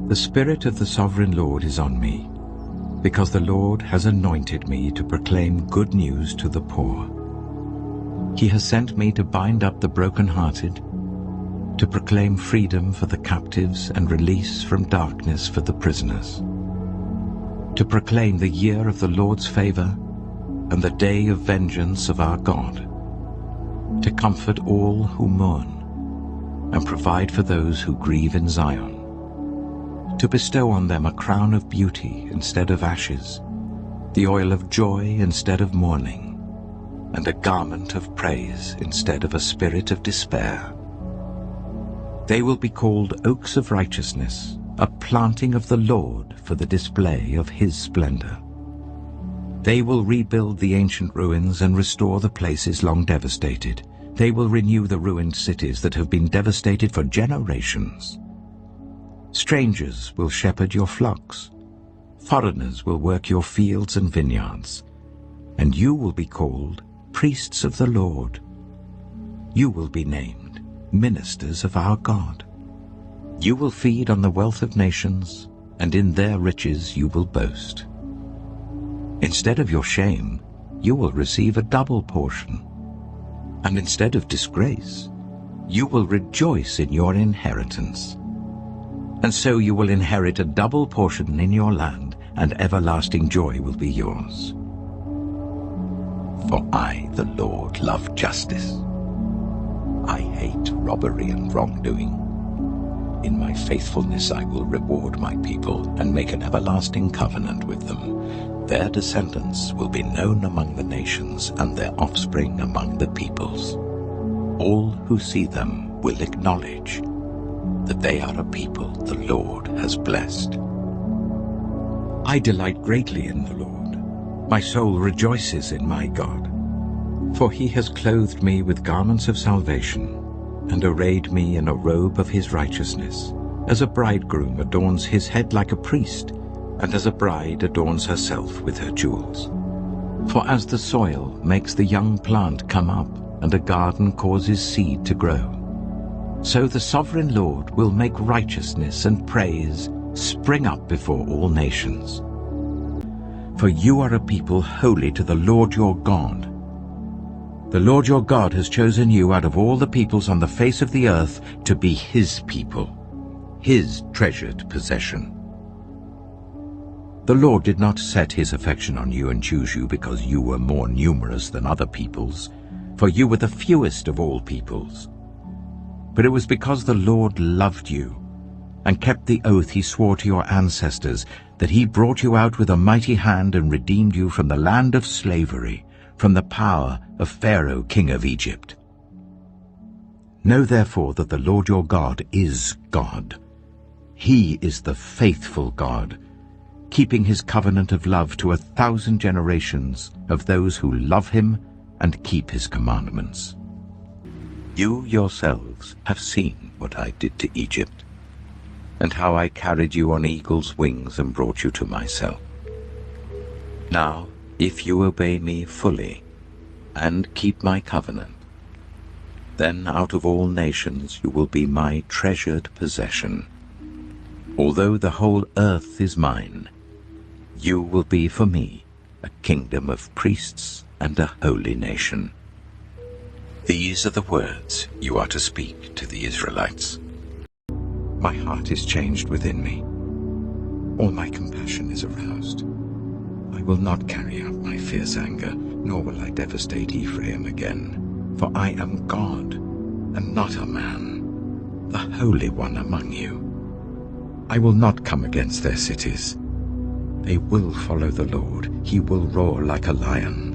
The Spirit of the Sovereign Lord is on me, because the Lord has anointed me to proclaim good news to the poor. He has sent me to bind up the brokenhearted, to proclaim freedom for the captives and release from darkness for the prisoners, to proclaim the year of the Lord's favor and the day of vengeance of our God, to comfort all who mourn and provide for those who grieve in Zion, to bestow on them a crown of beauty instead of ashes, the oil of joy instead of mourning, and a garment of praise instead of a spirit of despair. They will be called oaks of righteousness, a planting of the Lord for the display of his splendor. They will rebuild the ancient ruins and restore the places long devastated. They will renew the ruined cities that have been devastated for generations. Strangers will shepherd your flocks. Foreigners will work your fields and vineyards. And you will be called priests of the Lord. You will be named ministers of our God. You will feed on the wealth of nations, and in their riches you will boast. Instead of your shame, you will receive a double portion. And instead of disgrace, you will rejoice in your inheritance. And so you will inherit a double portion in your land, and everlasting joy will be yours. For I, the Lord, love justice. I hate robbery and wrongdoing. In my faithfulness I will reward my people and make an everlasting covenant with them. Their descendants will be known among the nations and their offspring among the peoples. All who see them will acknowledge that they are a people the Lord has blessed. I delight greatly in the Lord. My soul rejoices in my God. For he has clothed me with garments of salvation, and arrayed me in a robe of his righteousness, as a bridegroom adorns his head like a priest, and as a bride adorns herself with her jewels. For as the soil makes the young plant come up, and a garden causes seed to grow, so the sovereign Lord will make righteousness and praise spring up before all nations. For you are a people holy to the Lord your God. The Lord your God has chosen you out of all the peoples on the face of the earth to be his people, his treasured possession. The Lord did not set his affection on you and choose you because you were more numerous than other peoples, for you were the fewest of all peoples. But it was because the Lord loved you and kept the oath he swore to your ancestors, that he brought you out with a mighty hand and redeemed you from the land of slavery, from the power of Pharaoh, king of Egypt. Know therefore that the Lord your God is God. He is the faithful God, keeping his covenant of love to 1,000 generations of those who love him and keep his commandments. You yourselves have seen what I did to Egypt, and how I carried you on eagle's wings and brought you to myself. Now, if you obey me fully and keep my covenant, then out of all nations you will be my treasured possession. Although the whole earth is mine, you will be for me a kingdom of priests and a holy nation. These are the words you are to speak to the Israelites. My heart is changed within me. All my compassion is aroused. I will not carry out my fierce anger, nor will I devastate Ephraim again. For I am God, and not a man, the Holy One among you. I will not come against their cities. They will follow the Lord. He will roar like a lion.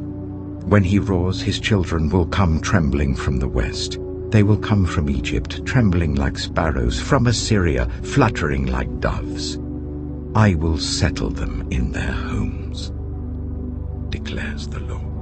When he roars, his children will come trembling from the west. They will come from Egypt, trembling like sparrows, from Assyria, fluttering like doves. I will settle them in their homes, declares the Lord.